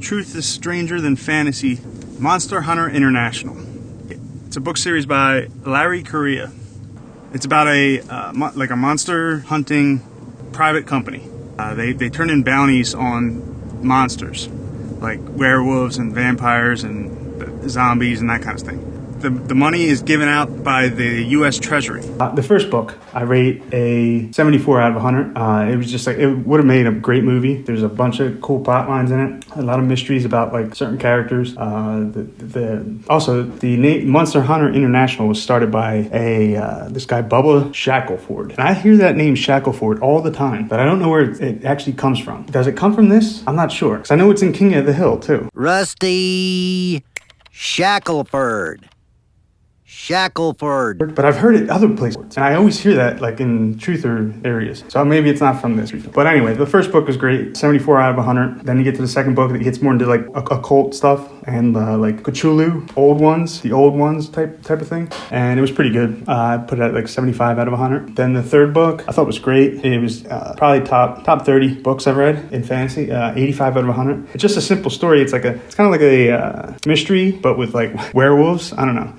Truth is Stranger Than Fantasy, Monster Hunter International. It's a book series by Larry Correia. It's about a monster hunting private company. They turn in bounties on monsters, like werewolves and vampires and zombies and that kind of thing. The money is given out by the U.S. Treasury. The first book, I rate a 74 out of 100. It was just like, it would have made a great movie. There's a bunch of cool plot lines in it. A lot of mysteries about like certain characters. Also, the name Monster Hunter International was started by this guy, Bubba Shackleford. And I hear that name Shackleford all the time, but I don't know where it actually comes from. Does it come from this? I'm not sure. Because I know it's in King of the Hill, too. Rusty Shackleford. But I've heard it other places, and I always hear that like in truther areas. So maybe it's not from this. But anyway, the first book was great, 74 out of 100. Then you get to the second book that gets more into like occult stuff and like Cthulhu, the old ones type of thing, and it was pretty good. I put it at like 75 out of 100. Then the third book I thought was great. It was probably top 30 books I've read in fantasy. 85 out of 100. It's just a simple story. It's kind of like a mystery, but with like werewolves. I don't know.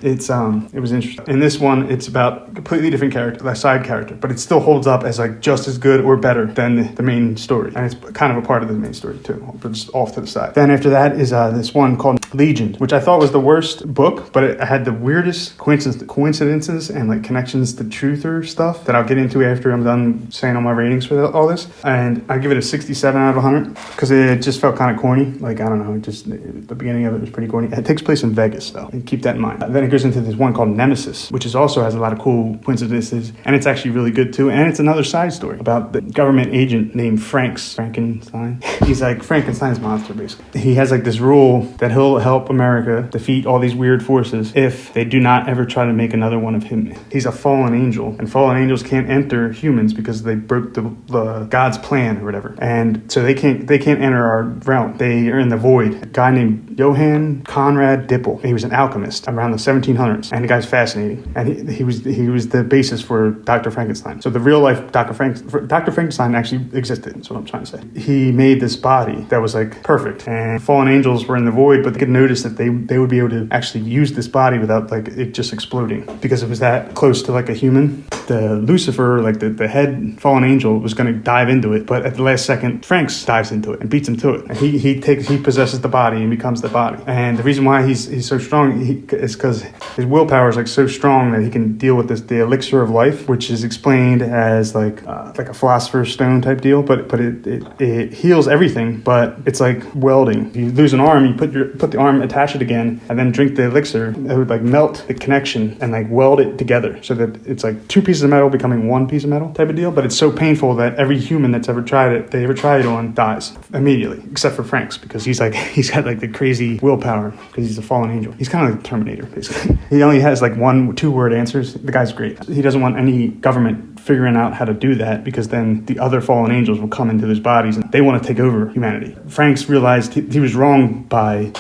It was interesting. In this one, it's about a completely different character, a side character, but it still holds up as like just as good or better than the main story. And it's kind of a part of the main story too, but just off to the side. Then after that is this one called Legion, which I thought was the worst book, but it had the weirdest coincidences and like connections to truther stuff that I'll get into after I'm done saying all my ratings for all this. And I give it a 67 out of 100 because it just felt kind of corny. Like, I don't know, the beginning of it was pretty corny. It takes place in Vegas though, and keep that in mind. Then it goes into this one called Nemesis, which also has a lot of cool coincidences, and it's actually really good too. And it's another side story about the government agent named Frankenstein. He's like Frankenstein's monster, basically. He has like this rule that he'll help America defeat all these weird forces if they do not ever try to make another one of him. He's a fallen angel, and fallen angels can't enter humans because they broke the God's plan or whatever, and so they can't enter our realm. They are in the void. A guy named Johann Conrad Dippel. He was an alchemist around the 1700s, and the guy's fascinating, and he was the basis for Dr. Frankenstein. So the real life Dr. Frankenstein actually existed. That's what I'm trying to say. He made this body that was like perfect, and fallen angels were in the void, but they could notice that they would be able to actually use this body without like it just exploding because it was that close to like a human. The Lucifer, like the head fallen angel, was going to dive into it, but at the last second, Franks dives into it and beats him to it. And he possesses the body and becomes the body. And the reason why he's so strong is because his willpower is like so strong that he can deal with the elixir of life, which is explained as like a philosopher's stone type deal. But it heals everything, but it's like welding. If you lose an arm, you put the arm, attach it again, and then drink the elixir. It would like melt the connection and like weld it together so that it's like two pieces of metal becoming one piece of metal type of deal. But it's so painful that every human that's ever tried it on dies immediately, except for Franks, because he's got like the crazy willpower because he's a fallen angel. He's kind of like the Terminator, basically. He only has like 1-2 word answers. The guy's great. He doesn't want any government figuring out how to do that because then the other fallen angels will come into those bodies and they want to take over humanity. Franks realized he was wrong by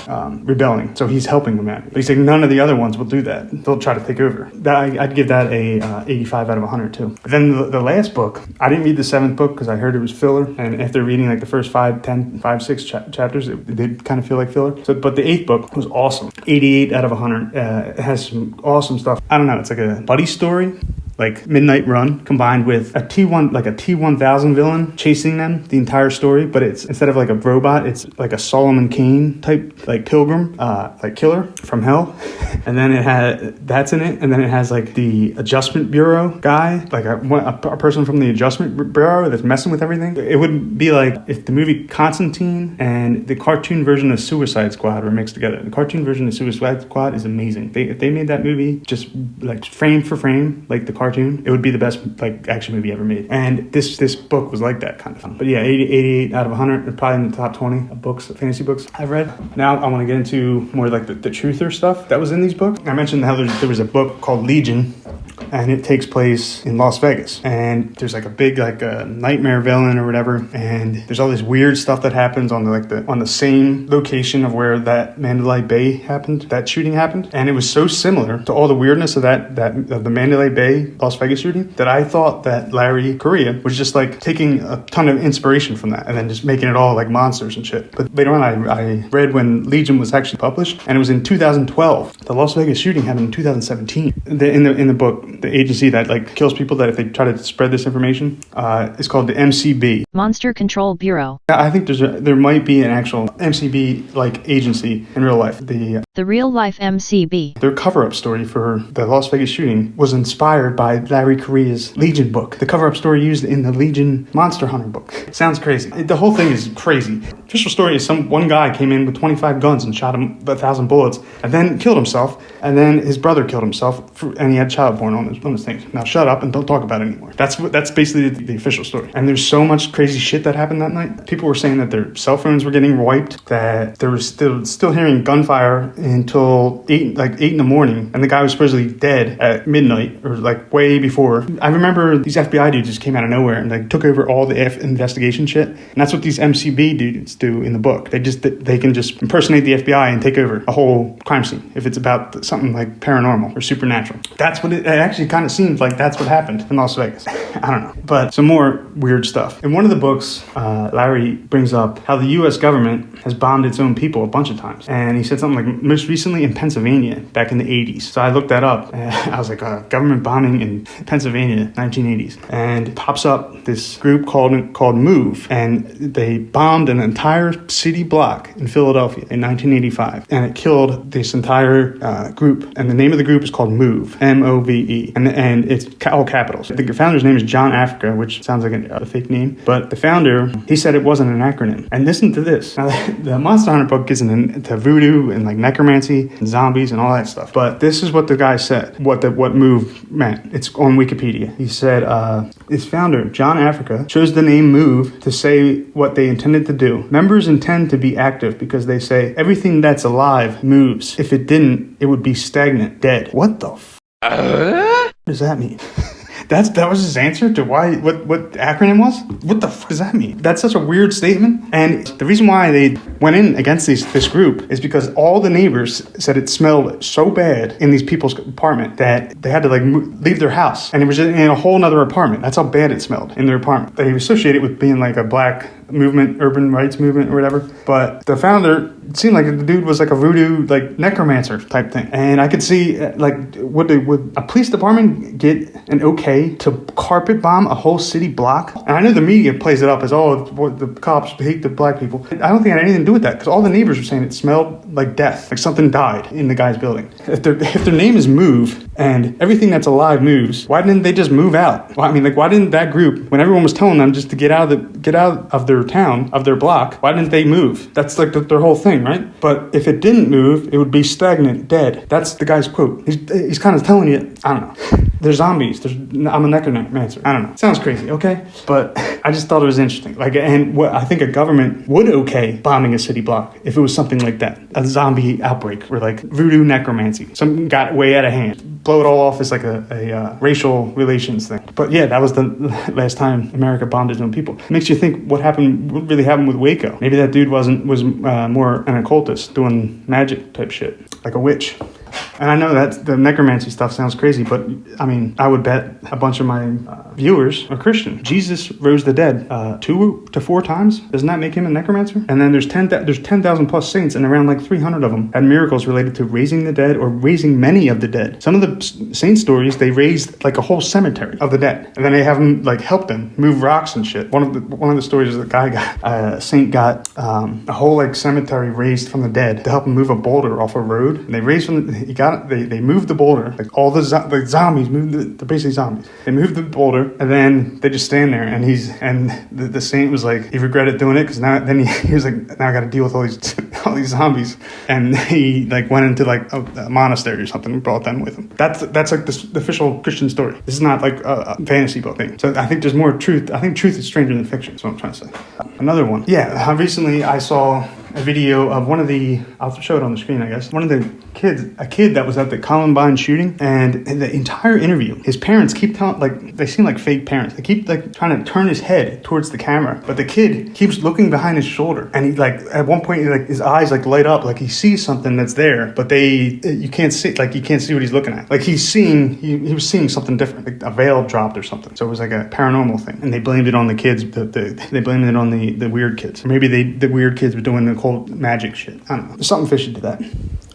rebelling, so he's helping humanity. But he's like, none of the other ones will do that. They'll try to take over. I'd give that a 85 out of 100 too. But then the last book, I didn't read the 7th book because I heard it was filler, and after reading like the first 6 chapters, it did kind of feel like filler. But the 8th book was awesome. 88 out of 100. It has some awesome stuff. I don't know, it's like a buddy story, like Midnight Run, combined with a T-1000 villain chasing them the entire story, but it's instead of like a robot, it's like a Solomon Kane type like pilgrim, like killer from hell. And then that's in it, and then it has like the Adjustment Bureau guy, like a person from the Adjustment Bureau that's messing with everything. It would be like if the movie Constantine and the cartoon version of Suicide Squad were mixed together. The cartoon version of Suicide Squad is amazing. If they made that movie just like frame for frame, like the cartoon, it would be the best like action movie ever made. And this book was like that kind of fun. But yeah, 88 out of 100, probably in the top 20 of books, fantasy books I've read. Now I want to get into more like the truther stuff that was in these books. I mentioned how there was a book called Legion, and it takes place in Las Vegas. And there's like a big like a nightmare villain or whatever, and there's all this weird stuff that happens on the same location of where that Mandalay Bay happened, that shooting happened. And it was so similar to all the weirdness of of the Mandalay Bay Las Vegas shooting that I thought that Larry Correia was just like taking a ton of inspiration from that and then just making it all like monsters and shit. But later on I read when Legion was actually published, and it was in 2012. The Las Vegas shooting happened in 2017. In the book, the agency that like kills people that if they try to spread this information is called the MCB. Monster Control Bureau. I think there might be an actual MCB like agency in real life. The real life MCB. Their cover-up story for the Las Vegas shooting was inspired by Larry Correia's Legion book. The cover-up story used in the Legion Monster Hunter book. Sounds crazy. The whole thing is crazy. Official story is one guy came in with 25 guns and shot him 1,000 bullets and then killed himself, and then his brother killed himself and he had child porn on his thing. Now shut up and don't talk about it anymore. That's basically the official story. And there's so much crazy shit that happened that night. People were saying that their cell phones were getting wiped, that there was still hearing gunfire until 8 in the morning, and the guy was supposedly dead at midnight or like way before. I remember these FBI dudes just came out of nowhere and like took over all the investigation shit, and that's what these MCB dudes do in the book. They can just impersonate the FBI and take over a whole crime scene if it's about something like paranormal or supernatural. That's what it actually kind of seems like. That's what happened in Las Vegas. I don't know, but some more weird stuff. In one of the books, Larry brings up how the U.S. government has bombed its own people a bunch of times, and he said something like most recently in Pennsylvania back in the 80s. So I looked that up, and I was like, government bombing in Pennsylvania, 1980s, and pops up this group called MOVE, and they bombed an entire city block in Philadelphia in 1985, and it killed this entire group, and the name of the group is called MOVE, M-O-V-E, and it's all capitals. The founder's name is John Africa, which sounds like a fake name, but the founder, he said it wasn't an acronym. And listen to this. Now, the Monster Hunter book gets into voodoo and like necromancy and zombies and all that stuff, but this is what the guy said, what MOVE meant. It's on Wikipedia. He said, its founder, John Africa, chose the name MOVE to say what they intended to do. Members intend to be active because they say everything that's alive moves. If it didn't, it would be stagnant, dead. What the what does that mean? That was his answer to what the acronym was? What the fuck does that mean? That's such a weird statement. And the reason why they went in against this group is because all the neighbors said it smelled so bad in these people's apartment that they had to like leave their house. And it was in a whole nother apartment. That's how bad it smelled in their apartment. They associate it with being like a black movement, urban rights movement or whatever. But the founder, it seemed like the dude was like a voodoo, like necromancer type thing. And I could see like, would a police department get an okay to carpet bomb a whole city block? And I know the media plays it up as, the cops hate the black people. I don't think it had anything to do with that, because all the neighbors were saying it smelled like death, like something died in the guy's building. If their name is MOVE and everything that's alive moves, why didn't they just move out? Well, I mean, like, why didn't that group, when everyone was telling them just to get out of their town, of their block, why didn't they move? That's like their whole thing, right? But if it didn't move, it would be stagnant, dead. That's the guy's quote. He's kind of telling you, I don't know. There's zombies. I'm a necromancer. I don't know. Sounds crazy, okay? But I just thought it was interesting. Like, and what I think a government would okay bombing a city block if it was something like that, a zombie outbreak or like voodoo necromancy. Something got way out of hand. Blow it all off as like a racial relations thing. But yeah, that was the last time America bombed its own people. It makes you think what really happened with Waco. Maybe that dude was more an occultist doing magic type shit, like a witch. And I know that the necromancy stuff sounds crazy, but I mean, I would bet a bunch of my viewers are Christian. Jesus rose the dead 2 to 4 times. Doesn't that make him a necromancer? And then there's 10,000 plus saints, and around like 300 of them had miracles related to raising the dead or raising many of the dead. Some of the saint stories, they raised like a whole cemetery of the dead, and then they have them like help them move rocks and shit. One of the stories is a guy a saint got a whole like cemetery raised from the dead to help him move a boulder off a road. And they raised they moved the boulder, like all the zombies moved, they're basically zombies. They moved the boulder, and then they just stand there, and the saint was like, he regretted doing it, because he was like, now I got to deal with all these zombies, and he like went into like a monastery or something and brought them with him. That's like the official Christian story. This is not like a fantasy book thing. So I think there's more truth. I think truth is stranger than fiction. That's what I'm trying to say. Another one. Yeah, recently I saw a video of one of the, I'll show it on the screen, I guess, one of the kids, a kid that was at the Columbine shooting, and in the entire interview, his parents keep telling, like, they seem like fake parents. They keep, like, trying to turn his head towards the camera, but the kid keeps looking behind his shoulder, and he, like, at one point, like, his eyes, like, light up, like, he sees something that's there, but you can't see what he's looking at. Like, he was seeing something different, like a veil dropped or something. So it was like a paranormal thing, and they blamed it on the kids. They blamed it on the weird kids. Or maybe the weird kids were doing the cold magic shit. I don't know. There's something fishy to that.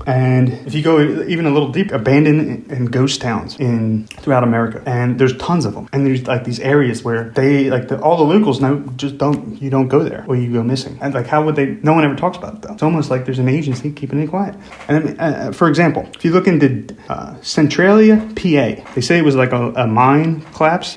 And if you go even a little deeper, abandoned and ghost towns throughout America, and there's tons of them. And there's like these areas where they all the locals you don't go there, or you go missing. And like, how would they? No one ever talks about it though. It's almost like there's an agency keeping it quiet. And for example, if you look into Centralia, PA, they say it was like a mine collapse,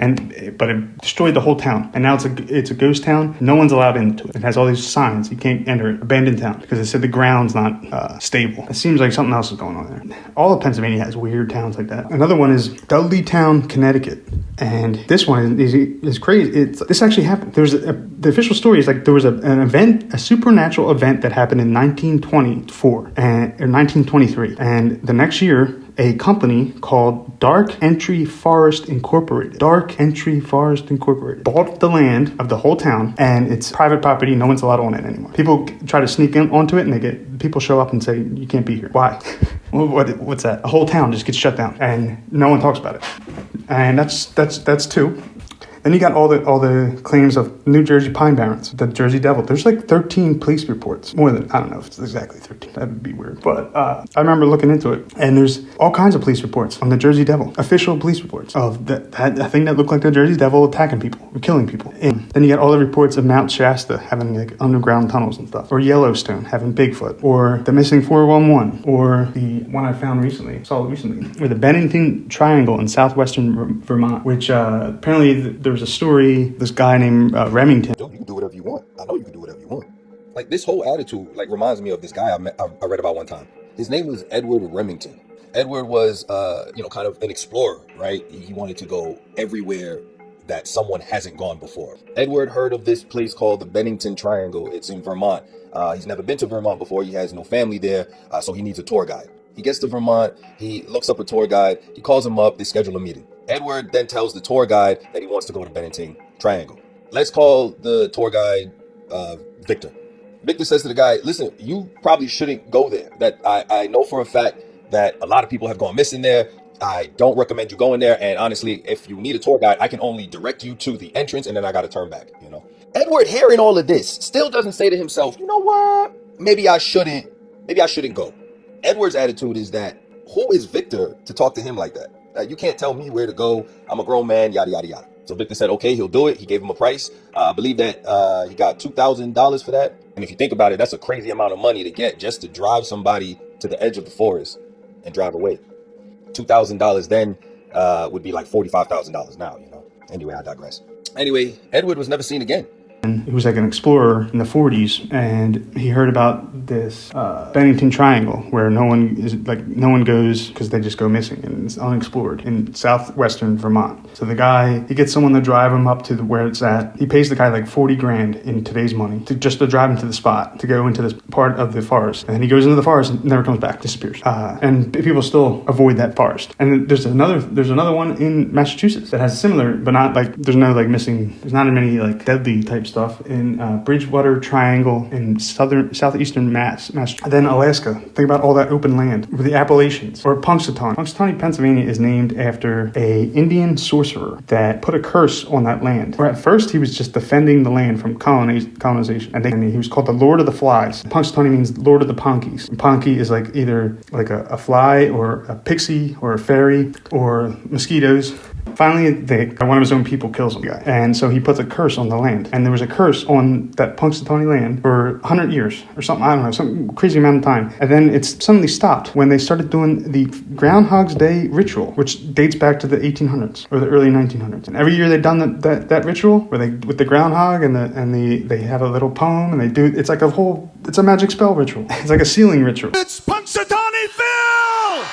but it destroyed the whole town. And now it's a ghost town. No one's allowed into it. It has all these signs. You can't enter it. Abandoned town, because they said the ground's not stable. It seems like something else is going on there. All of Pennsylvania has weird towns like that. Another one is Dudleytown, Connecticut, and this one is crazy. This actually happened. The official story is like there was an event, a supernatural event that happened in 1924 or 1923, and the next year, a company called Dark Entry Forest Incorporated bought the land of the whole town, and it's private property. No one's allowed on it anymore. People try to sneak in onto it, and people show up and say, you can't be here. Why? What's that? A whole town just gets shut down, and no one talks about it. And that's two. Then you got all the claims of New Jersey Pine Barrens, the Jersey Devil. There's like 13 police reports. More than, I don't know if it's exactly 13. That would be weird. But I remember looking into it, and there's all kinds of police reports on the Jersey Devil. Official police reports of that thing that looked like the Jersey Devil attacking people, or killing people. And then you got all the reports of Mount Shasta having like underground tunnels and stuff. Or Yellowstone having Bigfoot. Or the missing 411. Or the one I found recently, or the Bennington Triangle in southwestern Vermont, which apparently there was a story, this guy named Remington. You can do whatever you want. I know you can do whatever you want. Like, this whole attitude, like, reminds me of this guy I read about one time. His name was Edward Remington. Edward was, kind of an explorer, right? He wanted to go everywhere that someone hasn't gone before. Edward heard of this place called the Bennington Triangle. It's in Vermont. He's never been to Vermont before. He has no family there, so he needs a tour guide. He gets to Vermont. He looks up a tour guide. He calls him up. They schedule a meeting. Edward then tells the tour guide that he wants to go to Bennington Triangle. Let's call the tour guide Victor. Victor says to the guy, listen, you probably shouldn't go there. That I know for a fact that a lot of people have gone missing there. I don't recommend you going there. And honestly, if you need a tour guide, I can only direct you to the entrance, and then I got to turn back, Edward, hearing all of this, still doesn't say to himself, you know what? Maybe I shouldn't go. Edward's attitude is that, who is Victor to talk to him like that? You can't tell me where to go. I'm a grown man, yada, yada, yada. So Victor said, okay, he'll do it. He gave him a price. I believe that he got $2,000 for that. And if you think about it, that's a crazy amount of money to get just to drive somebody to the edge of the forest and drive away. $2,000 then would be like $45,000 now, Anyway, I digress. Anyway, Edward was never seen again. And he was like an explorer in the 40s, and he heard about this Bennington Triangle where no one goes because they just go missing, and it's unexplored in southwestern Vermont. So he gets someone to drive him up to where it's at. He pays the guy like $40,000 in today's money to drive him to the spot, to go into this part of the forest. And then he goes into the forest and never comes back, disappears. And people still avoid that forest. And there's another one in Massachusetts that has a similar, but not like, there's not many like deadly type stuff in Bridgewater Triangle in southeastern Mass. Then Alaska. Think about all that open land. The Appalachians. Or Punxsutawney. Punxsutawney, Pennsylvania is named after a Indian sorcerer that put a curse on that land. Where at first he was just defending the land from colonization. And he was called the Lord of the Flies. Punxsutawney means Lord of the Ponkies. And Ponky is like either like a fly or a pixie or a fairy or mosquitoes. Finally, one of his own people kills him, and so he puts a curse on the land. And there was a curse on that Punxsutawney land for 100 years or something. I don't know, some crazy amount of time. And then it's suddenly stopped when they started doing the Groundhog's Day ritual, which dates back to the 1800s or the early 1900s. And every year they've done that ritual where they with the groundhog and they have a little poem and they do. It's like it's a magic spell ritual. It's like a sealing ritual. It's Punxsutawneyville!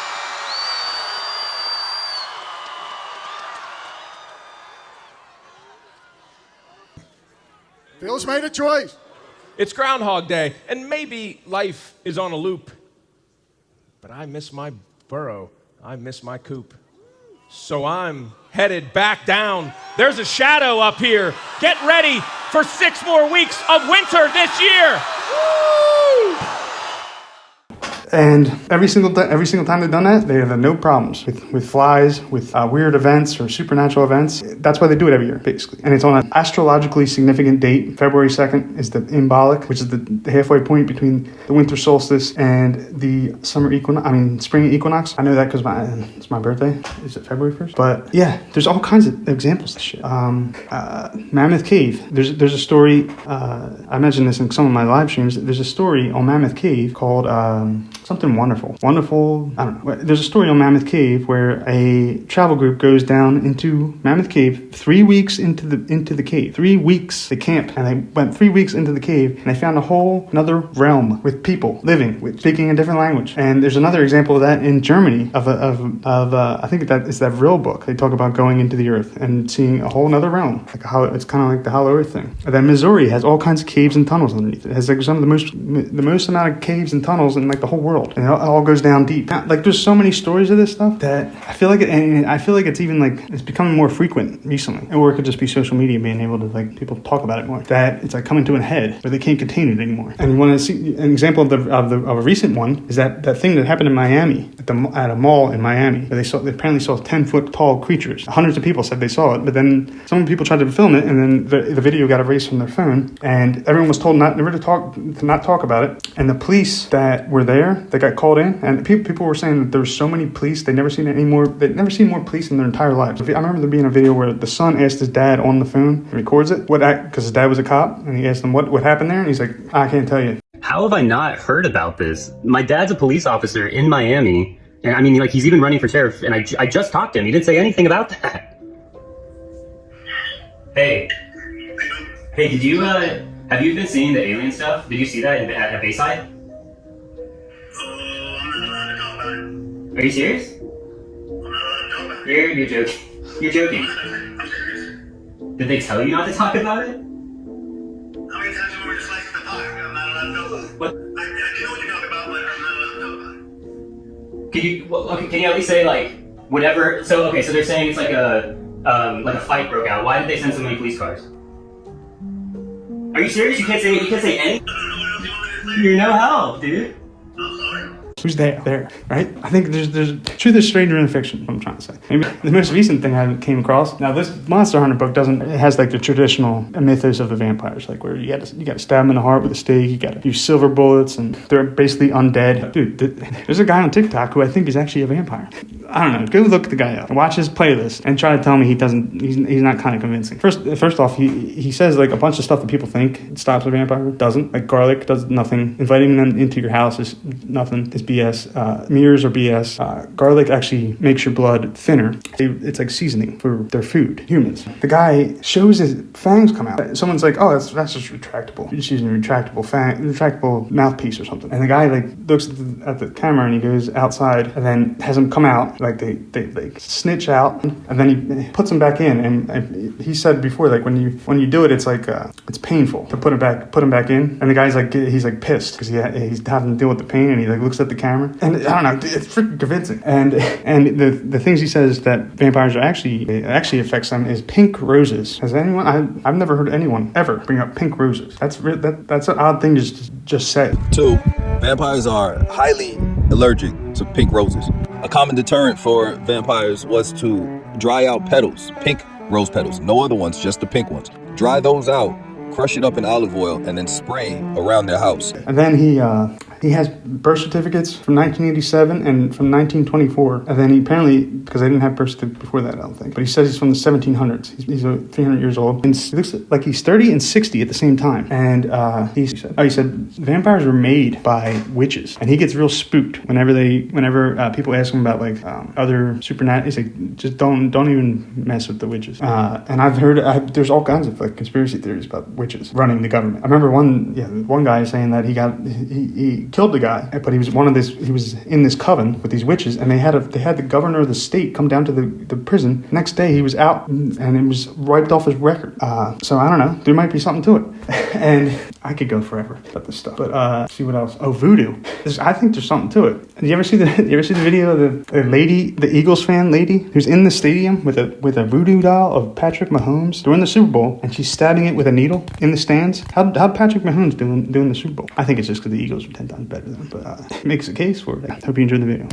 Phil's made a choice. It's Groundhog Day, and maybe life is on a loop. But I miss my burrow. I miss my coop. So I'm headed back down. There's a shadow up here. Get ready for 6 more weeks of winter this year. Woo! And every single time they've done that, they have had no problems with flies, with weird events or supernatural events. That's why they do it every year, basically. And it's on an astrologically significant date. February 2nd is the symbolic, which is the halfway point between the winter solstice and the spring equinox. I know that because it's my birthday. Is it February 1st? But yeah, there's all kinds of examples of this shit. Mammoth Cave. There's a story. I mentioned this in some of my live streams. There's a story on Mammoth Cave called something wonderful. I don't know. There's a story on Mammoth Cave where a travel group goes down into Mammoth Cave 3 weeks into the cave. 3 weeks they camp, and they went 3 weeks into the cave, and they found a whole another realm with people living, speaking a different language. And there's another example of that in Germany of I think that is that Vril book. They talk about going into the earth and seeing a whole another realm, like how it's kind of like the Hollow Earth thing. And then Missouri has all kinds of caves and tunnels underneath it. It has like some of the most amount of caves and tunnels in like the whole world. And it all goes down deep. Like there's so many stories of this stuff that I feel like it's even like it's becoming more frequent recently. Or it could just be social media being able to like people talk about it more. That it's like coming to a head where they can't contain it anymore. And you want to see an example of a recent one is that thing that happened in Miami at a mall in Miami where they apparently saw 10-foot tall creatures. Hundreds of people said they saw it, but then some people tried to film it, and then the video got erased from their phone, and everyone was told not to talk about it. And the police that were there, they got called in, and people were saying that there were so many police they'd never seen more police in their entire lives. I remember there being a video where the son asked his dad on the phone, and records it, because his dad was a cop, and he asked him what happened there, and he's like, I can't tell you. How have I not heard about this? My dad's a police officer in Miami, and I mean, like, he's even running for sheriff, and I just talked to him. He didn't say anything about that. Hey, did you, have you been seeing the alien stuff? Did you see that at Bayside? Are you serious? You're joking. You're joking. Did they tell you not to talk about it? How many times have we just like the fire? I'm not allowed to know about it. What? I know what you're talking about, but I'm not allowed to know about it. Can you at least say like whatever? So they're saying it's like a fight broke out. Why did they send so many police cars? Are you serious? You can't say anything. You're no help, dude. Who's there, right? I think there's truth is stranger in fiction, what I'm trying to say. Maybe the most recent thing I came across, now this Monster Hunter book it has like the traditional mythos of the vampires, like where you got to stab them in the heart with a stake, you got to use silver bullets, and they're basically undead. Dude, there's a guy on TikTok who I think is actually a vampire. I don't know, go look the guy up, watch his playlist, and try to tell me he's not kind of convincing. First off, he says like a bunch of stuff that people think it stops a vampire, doesn't. Like garlic does nothing, inviting them into your house is nothing, is BS. Mirrors are BS. Garlic actually makes your blood thinner. It's like seasoning for their food, humans. The guy shows his fangs come out. Someone's like, oh, that's just retractable. You're just using a retractable mouthpiece or something. And the guy like looks at the camera and he goes outside and then has them come out. Like they like snitch out and then he puts them back in. And he said before, like when you do it, it's like it's painful to put them back in. And the guy's like he's like pissed because he's having to deal with the pain, and he like looks at the camera. And I don't know, it's freaking convincing. And the things he says that vampires actually affects them is pink roses. Has anyone? I've never heard anyone ever bring up pink roses. That's an odd thing to just say. 2, vampires are highly allergic to pink roses. A common deterrent for vampires was to dry out petals, pink rose petals, no other ones, just the pink ones. Dry those out, crush it up in olive oil, and then spray around their house. And then he has birth certificates from 1987 and from 1924. And then he apparently, because I didn't have birth certificate before that, I don't think, but he says he's from the 1700s. He's 300 years old. And he looks like he's 30 and 60 at the same time. And he said vampires were made by witches. And he gets real spooked whenever people ask him about like other supernatural. He's like, just don't even mess with the witches. And I've heard there's all kinds of like conspiracy theories about witches running the government. I remember one guy saying that he killed the guy, but he was in this coven with these witches, and they had the governor of the state come down to the prison. Next day he was out, and it was wiped off his record. So I don't know, there might be something to it. And I could go forever about this stuff. But see what else? Oh, voodoo. I think there's something to it. Did you ever see the video of the lady, the Eagles fan lady, who's in the stadium with a voodoo doll of Patrick Mahomes during the Super Bowl, and she's stabbing it with a needle in the stands? How'd Patrick Mahomes doing the Super Bowl? I think it's just because the Eagles are 10 times better than him, but it makes a case for it. Hope you enjoyed the video.